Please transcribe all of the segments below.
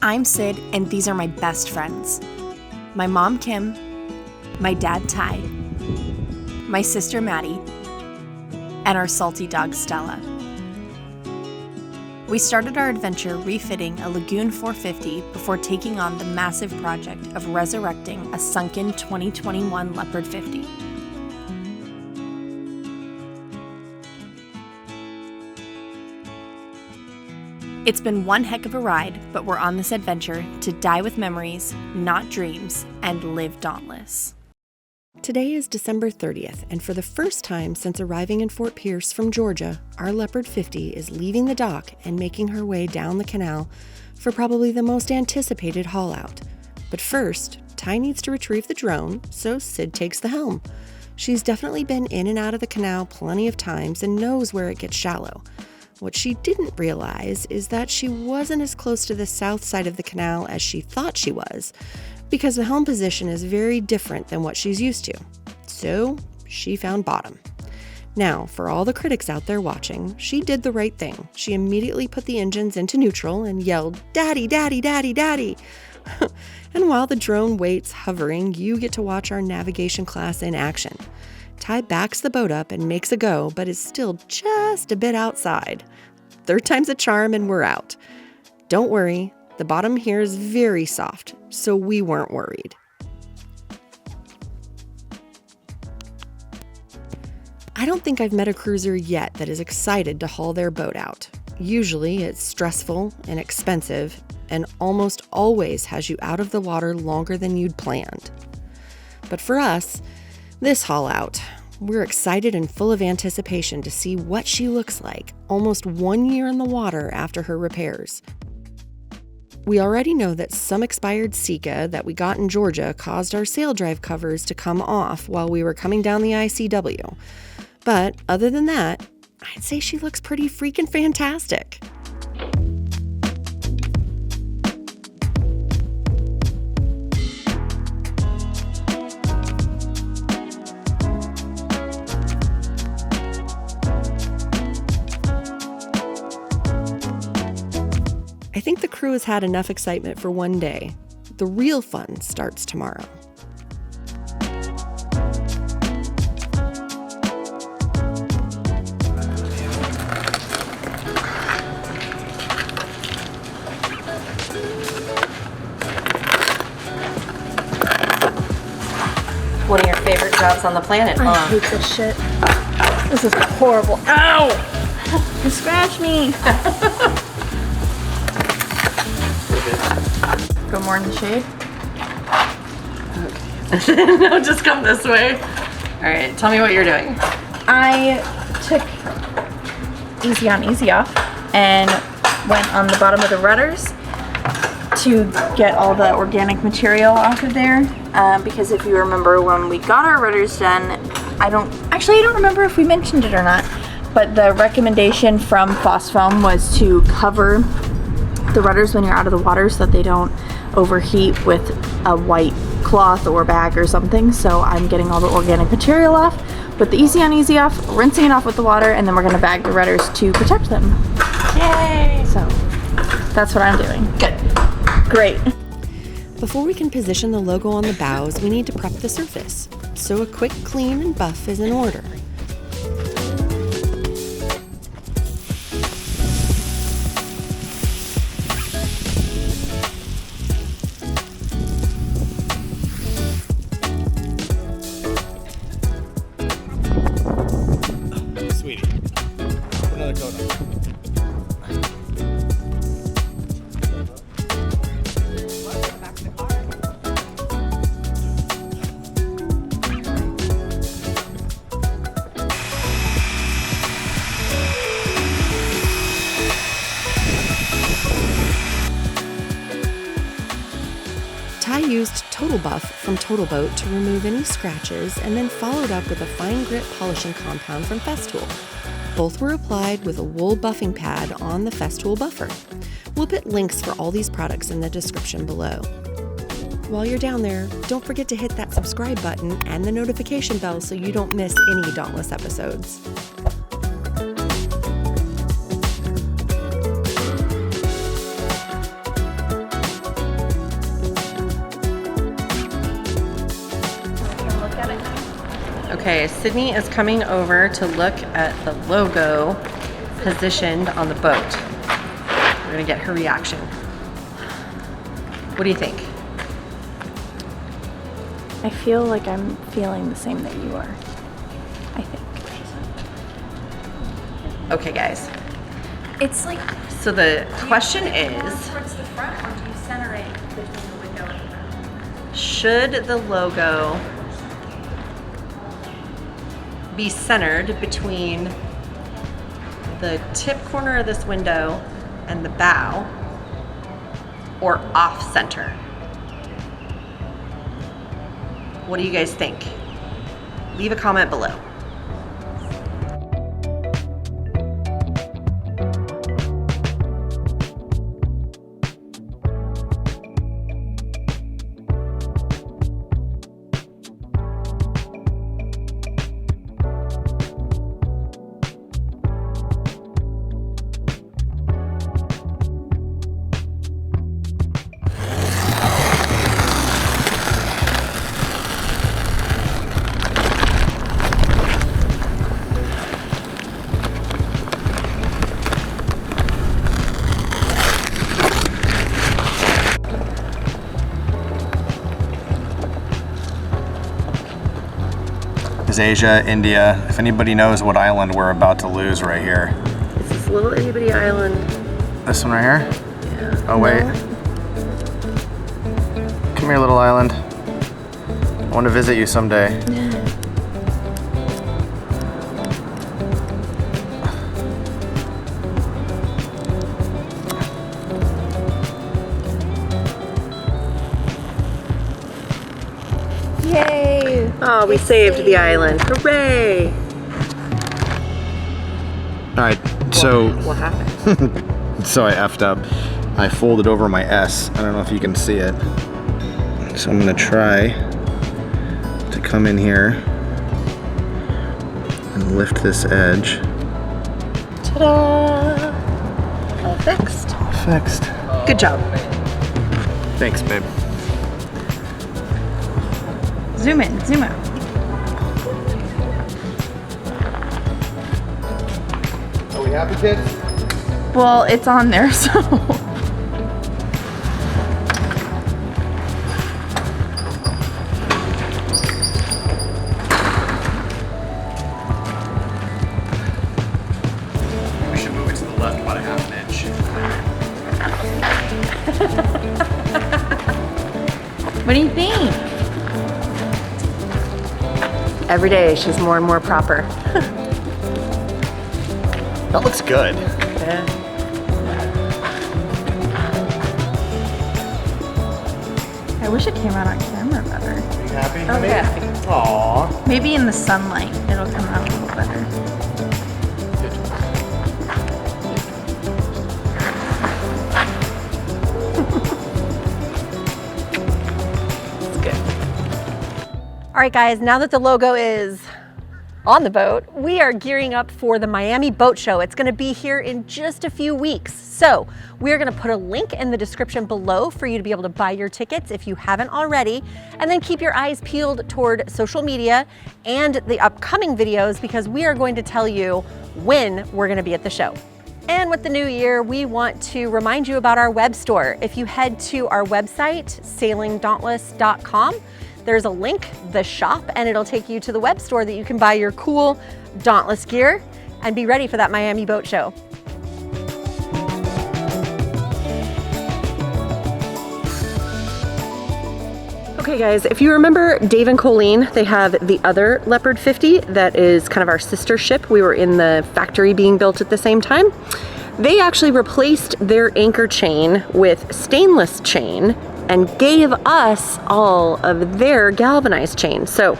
I'm Sid, and these are my best friends. My mom, Kim, my dad, Ty, my sister, Maddie, and our salty dog, Stella. We started our adventure refitting a Lagoon 450 before taking on the massive project of resurrecting a sunken 2021 Leopard 50. It's been one heck of a ride, but we're on this adventure to die with memories, not dreams, and live dauntless. Today is December 30th, and for the first time since arriving in Fort Pierce from Georgia, our Leopard 50 is leaving the dock and making her way down the canal for probably the most anticipated haul out. But first, Ty needs to retrieve the drone, so Sid takes the helm. She's definitely been in and out of the canal plenty of times and knows where it gets shallow. What she didn't realize is that she wasn't as close to the south side of the canal as she thought she was, because the helm position is very different than what she's used to. So she found bottom. Now, for all the critics out there watching, she did the right thing. She immediately put the engines into neutral and yelled, "Daddy, daddy, daddy, daddy." And while the drone waits hovering, you get to watch our navigation class in action. Ty backs the boat up and makes a go, but is still just a bit outside. Third time's a charm and we're out. Don't worry, the bottom here is very soft, so we weren't worried. I don't think I've met a cruiser yet that is excited to haul their boat out. Usually it's stressful and expensive and almost always has you out of the water longer than you'd planned. But for us, this haul out, we're excited and full of anticipation to see what she looks like almost 1 year in the water after her repairs. We already know that some expired Sika that we got in Georgia caused our sail drive covers to come off while we were coming down the ICW. But other than that, I'd say she looks pretty freaking fantastic. I think the crew has had enough excitement for one day. The real fun starts tomorrow. One of your favorite jobs on the planet, huh? I hate this shit. This is horrible. Ow! You scratched me. Go more in the shade. Okay. No, just come this way. All right, tell me what you're doing. I took easy on, easy off and went on the bottom of the rudders to get all the organic material off of there. Because if you remember when we got our rudders done, I don't remember if we mentioned it or not, but the recommendation from FOSFOAM was to cover the rudders when you're out of the water so that they don't overheat with a white cloth or bag or something. So I'm getting all the organic material off, put the easy on, easy off, rinsing it off with the water, and then we're gonna bag the rudders to protect them. Yay! So that's what I'm doing. Good. Great. Before we can position the logo on the bows, we need to prep the surface. So a quick clean and buff is in order. Ty used TotalBuff from TotalBoat to remove any scratches and then followed up with a fine grit polishing compound from FESTOOL. Both were applied with a wool buffing pad on the FESTOOL buffer. We'll put links for all these products in the description below. While you're down there, don't forget to hit that subscribe button and the notification bell so you don't miss any Dauntless episodes. Okay, Sydney is coming over to look at the logo positioned on the boat. We're gonna get her reaction. What do you think? I feel like I'm feeling the same that you are. I think. Okay, guys. It's like. So the question is, Towards the front, or do you center it between the window and the front? should the logo be centered between the tip corner of this window and the bow, or off center? What do you guys think? Leave a comment below. Asia, India. If anybody knows what island we're about to lose right here. It's this little itty bitty island. This one right here? Yeah. Oh wait. Come here, little island. I want to visit you someday. Yay! Oh, we saved the island. Hooray! Alright, so What happened? so I effed up. I folded over my S. I don't know if you can see it. So I'm gonna try to come in here and lift this edge. Ta-da! All fixed. Fixed. Good job. Thanks, babe. Zoom in, zoom out. Are we happy, kids? Well, it's on there, so. We should move it to the left about a half an inch. What do you think? Every day she's more and more proper. That looks good. Yeah. I wish it came out on camera better. Are you happy? Oh, yeah. Aww. Maybe in the sunlight it'll come out a little better. All right, guys, now that the logo is on the boat, we are gearing up for the Miami Boat Show. It's gonna be here in just a few weeks. So we're gonna put a link in the description below for you to be able to buy your tickets if you haven't already, and then keep your eyes peeled toward social media and the upcoming videos, because we are going to tell you when we're gonna be at the show. And with the new year, we want to remind you about our web store. If you head to our website, sailingdauntless.com, there's a link, the shop, and it'll take you to the web store that you can buy your cool Dauntless gear and be ready for that Miami Boat Show. Okay guys, if you remember Dave and Colleen, they have the other Leopard 50 that is kind of our sister ship. We were in the factory being built at the same time. They actually replaced their anchor chain with stainless chain and gave us all of their galvanized chain. So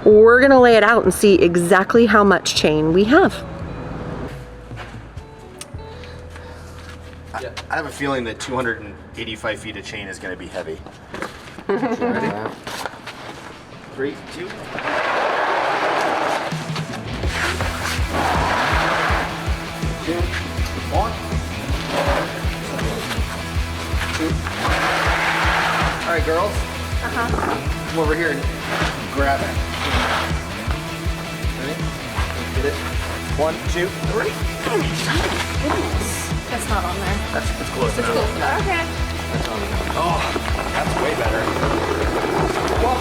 we're gonna lay it out and see exactly how much chain we have. I have a feeling that 285 feet of chain is gonna be heavy. Ready? 3, 2. All right, girls. Come over here and grab it. it. 1, 2, 3. That's not on there. That's close enough. Close enough. Okay. That's on enough. Oh, that's way better. Whoa.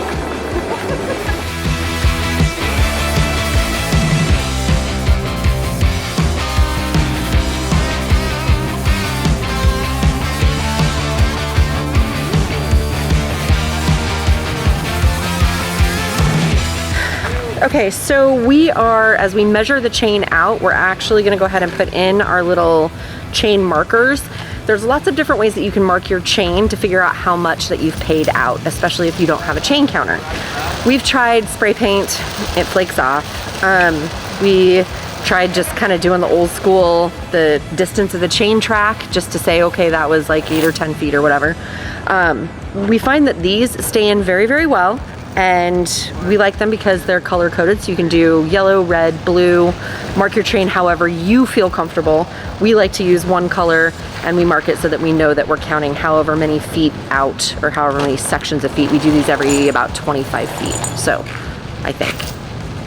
Okay, so we are, as we measure the chain out, we're actually gonna go ahead and put in our little chain markers. There's lots of different ways that you can mark your chain to figure out how much that you've paid out, especially if you don't have a chain counter. We've tried spray paint, it flakes off. We tried just kind of doing the old school, the distance of the chain track, just to say, okay, that was like 8 or 10 feet or whatever. We find that these stay in very, very well. And we like them because they're color coded, so you can do yellow, red, blue, mark your chain however you feel comfortable. We like to use one color and we mark it so that we know that we're counting however many feet out or however many sections of feet. We do these every about 25 feet. So I think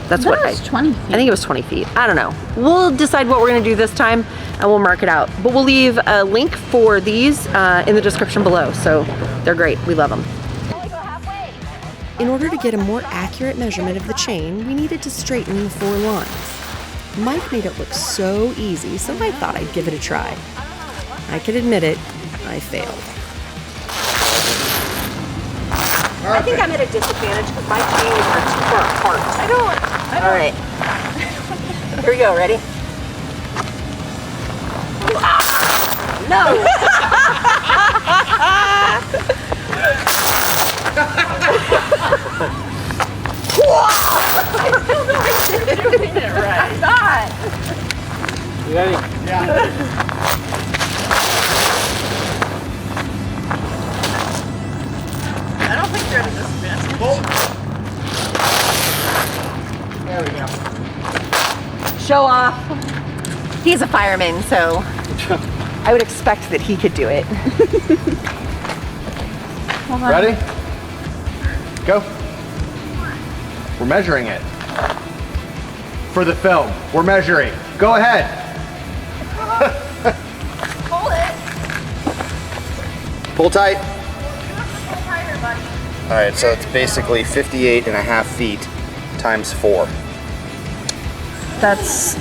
that's what I 20 feet. I think it was 20 feet. I don't know. We'll decide what we're gonna do this time and we'll mark it out. But we'll leave a link for these in the description below. So they're great, we love them. In order to get a more accurate measurement of the chain, we needed to straighten the 4 lines. Mike made it look so easy, so I thought I'd give it a try. I can admit it, I failed. I think I'm at a disadvantage because my chains are too far apart. I don't. All right. Here we go, ready? No! I still know I'm doing it right. I'm not. You ready? Yeah. I don't think you're at a disadvantage. There we go. Show off. He's a fireman, so I would expect that he could do it. Ready? Go. We're measuring it. For the film, we're measuring. Go ahead. Hold it. Pull tight. Pull tighter, buddy. All right, so it's basically 58.5 feet times 4. That's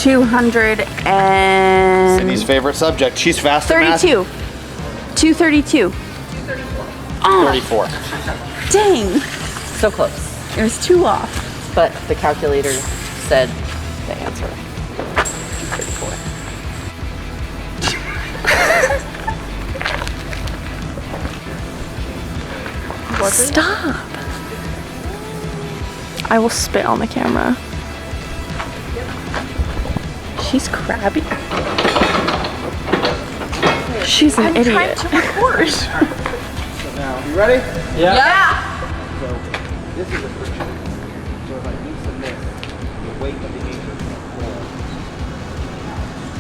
200 and... Sydney's favorite subject. She's fast at math. 32. 232. 34. Dang. So close. It was 2 off. But the calculator said the answer. 34. Stop. I will spit on the camera. She's crabby. She's an idiot. I'm trying to record. So now, you ready? Yeah. So this is a friction. So if I loosen this, the weight of the anchor is going to pull.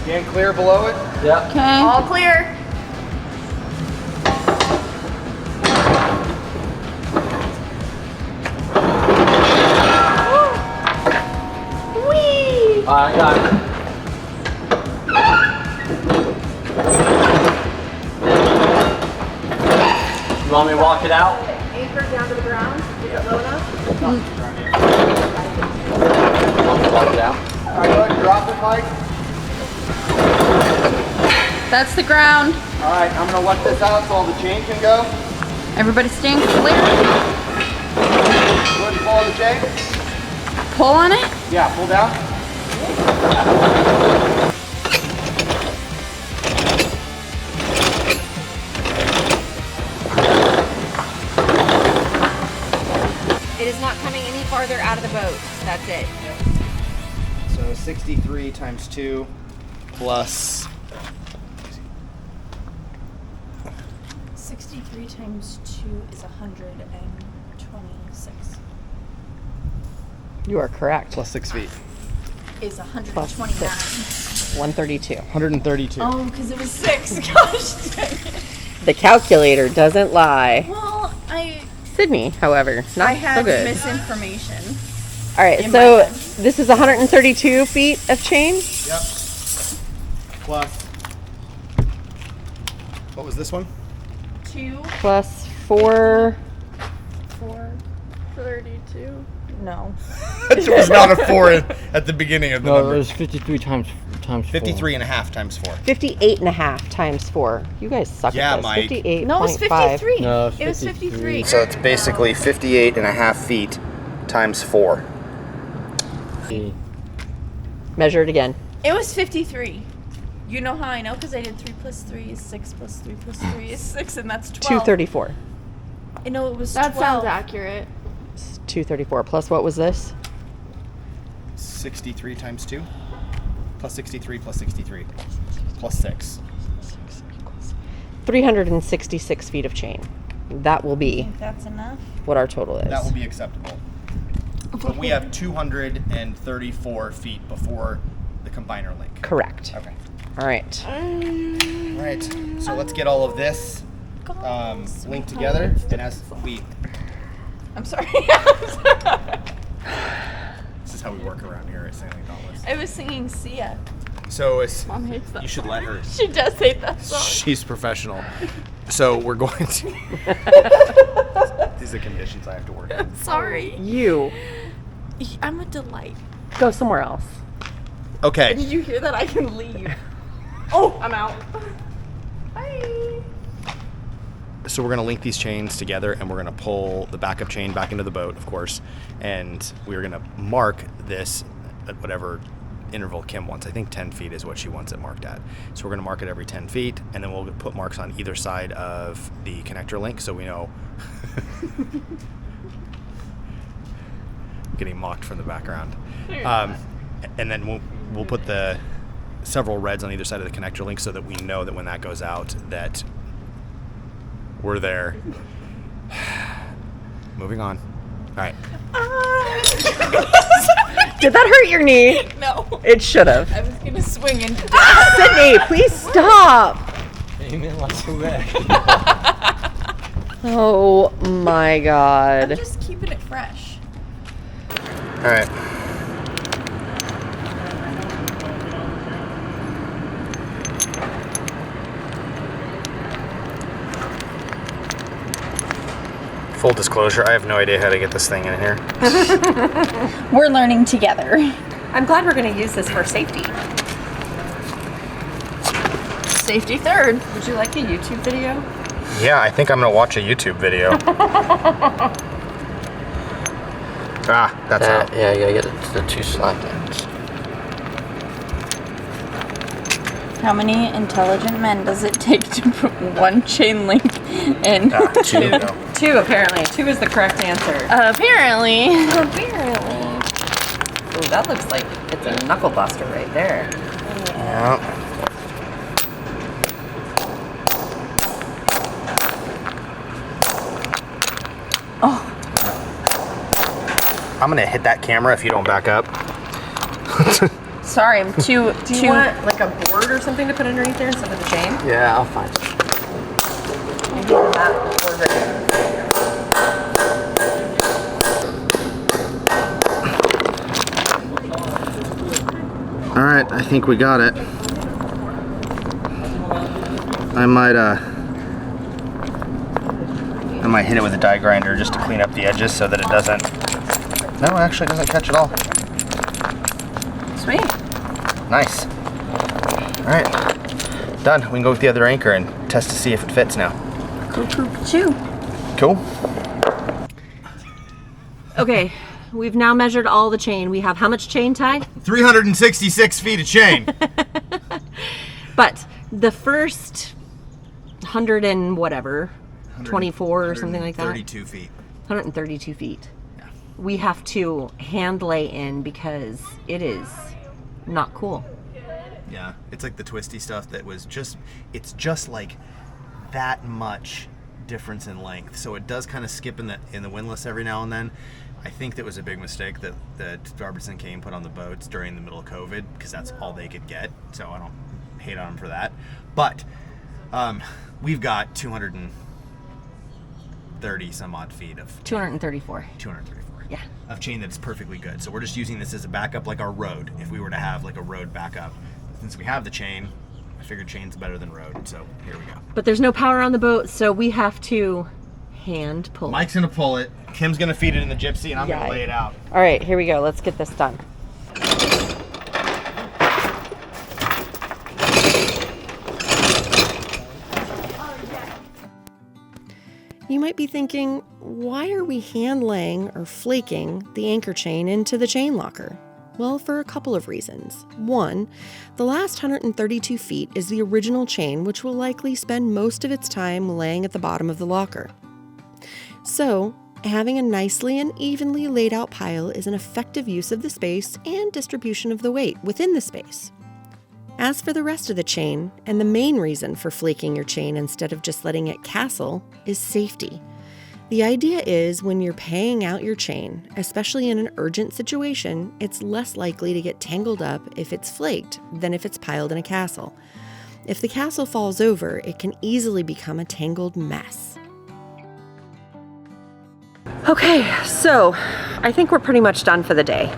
Stand clear below it? Yeah. Okay. All clear. I got it. You want me to walk it out? Anchor down to the ground. Is it low enough? Walk it out. All right, go ahead and drop it, Mike. That's the ground. All right, I'm going to let this out so all the chain can go. Everybody stand clear. Go ahead and follow the chain. Pull on it. Yeah, pull down. It is not coming any farther out of the boat. That's it. So 63 times 2 plus 63 times 2 is 126. You are correct. plus 6 feet. Is Plus 129. 132. 132. Oh, because it was 6. Gosh dang it. The calculator doesn't lie. Well, Sydney, however, not I had so good. misinformation. All right, so this is 132 feet of chain. Yep. Plus, what was this one? 2, Plus 4. 432. No. There was not a 4 at the beginning of the No, number. it was 53 times 53 and a half times 4. 58 and a half times 4. You guys suck Yeah, at this. Mike. 58.5. No, it was 53. No, it's It was 53. So it's basically 58 and a half feet times 4. Measure it again. It was 53. You know how I know? Because I did 3 plus 3 is 6 plus 3 plus 3 is 6, and that's 12. 234. I know it was That 12. sounds accurate. It's 234. Plus what was this? 63 times 2? Plus 63 plus 63. Plus 6. 366 feet of chain. That will I be think that's enough. what our total is. That will be acceptable. But we have 234 feet before the combiner link. correct. Okay. All right. Right. So let's get all of this linked together. And as we... I'm sorry. This is how we work around here at Dauntless. I was singing Sia. So it's, Mom hates that you should song. let her. She does hate that song. She's professional. So we're going to... These are conditions I have to work in. Sorry. You I'm a delight. go somewhere else. Okay. Did you hear that? I can leave. Oh, I'm out. Bye. So we're going to link these chains together, and we're going to pull the backup chain back into the boat, of course, and we're going to mark this at whatever interval Kim wants. I think 10 feet is what she wants it marked at. So we're going to mark it every 10 feet, and then we'll put marks on either side of the connector link so we know. Getting mocked from the background. And then we'll put the several reds on either side of the connector link so that we know that when that goes out that we're there. Moving on. All right. Did that hurt your knee? No. It should have. I was gonna swing into Sydney, please stop. Oh my I'm god. just keeping it fresh. All right. Full disclosure, I have no idea how to get this thing in here. We're learning together. I'm glad we're going to use this for safety. Safety third. Would you like a YouTube video? Yeah, I think I'm gonna watch a YouTube video. That's out. Yeah, you gotta get the 2 slack ends. How many intelligent men does it take to put one chain link in? 2 to go. 2 apparently. 2 is the correct answer. Apparently. Ooh, that looks like it's a knuckle buster right there. Yeah. Oh. I'm gonna hit that camera if you don't back up. Sorry, I'm too. Do you want like a board or something to put underneath there instead of the chain? Yeah, I'll find it. All right, I think we got it. I might hit it with a die grinder just to clean up the edges so that it doesn't. No, it actually doesn't catch at all. Sweet. Nice. All right, done. We can go with the other anchor and test to see if it fits now. Chew. Cool. Okay, we've now measured all the chain. We have how much chain, Ty? 366 feet of chain. But the first 100 and whatever, 24 or something like that. 32 feet. 132 feet. We have to hand lay in because it is not cool. Yeah, it's like the twisty stuff that was just, it's just like that much difference in length. So it does kind of skip in the windlass every now and then. I think that was a big mistake that Robertson Kane put on the boats during the middle of COVID because that's all they could get. So I don't hate on them for that. But we've got 230 some odd feet of 234. 234. of chain that's perfectly good. So we're just using this as a backup, like our road, if we were to have like a road backup. Since we have the chain, I figured chain's better than road, so here we go. But there's no power on the boat, so we have to hand pull. Mike's gonna pull it, Kim's gonna feed it in the gypsy, and I'm gonna lay it out. All right, here we go. Let's get this done. You might be thinking, why are we hand laying or flaking the anchor chain into the chain locker? Well, for a couple of reasons. One, the last 132 feet is the original chain, which will likely spend most of its time laying at the bottom of the locker. So, having a nicely and evenly laid out pile is an effective use of the space and distribution of the weight within the space. As for the rest of the chain, and the main reason for flaking your chain instead of just letting it castle, is safety. The idea is when you're paying out your chain, especially in an urgent situation, it's less likely to get tangled up if it's flaked than if it's piled in a castle. If the castle falls over, it can easily become a tangled mess. Okay, so I think we're pretty much done for the day.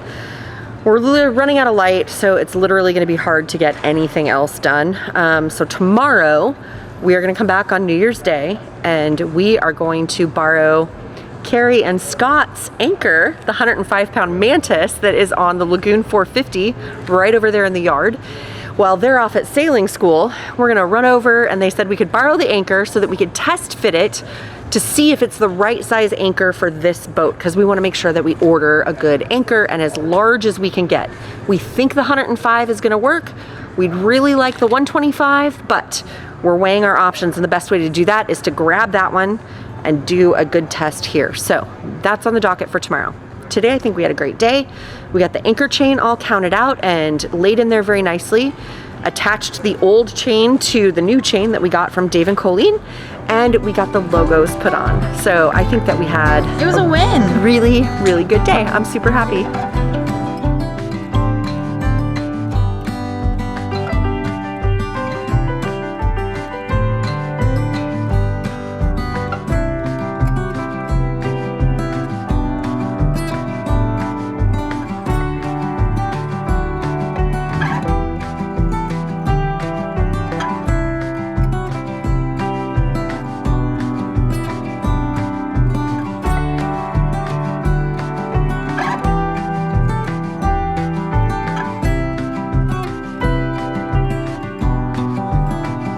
We're running out of light, so it's literally going to be hard to get anything else done. So tomorrow, we are going to come back on New Year's Day, and we are going to borrow Carrie and Scott's anchor, the 105-pound Mantis that is on the Lagoon 450 right over there in the yard. While they're off at sailing school, we're going to run over, and they said we could borrow the anchor so that we could test fit it to see if it's the right size anchor for this boat, because we want to make sure that we order a good anchor and as large as we can get. We think the 105 is going to work. We'd really like the 125, but we're weighing our options, and the best way to do that is to grab that one and do a good test here. So that's on the docket for tomorrow. Today, I think we had a great day. We got the anchor chain all counted out and laid in there very nicely, attached the old chain to the new chain that we got from Dave and Colleen, and we got the logos put on. So I think that we had It was a win. Really, really good day. I'm super happy.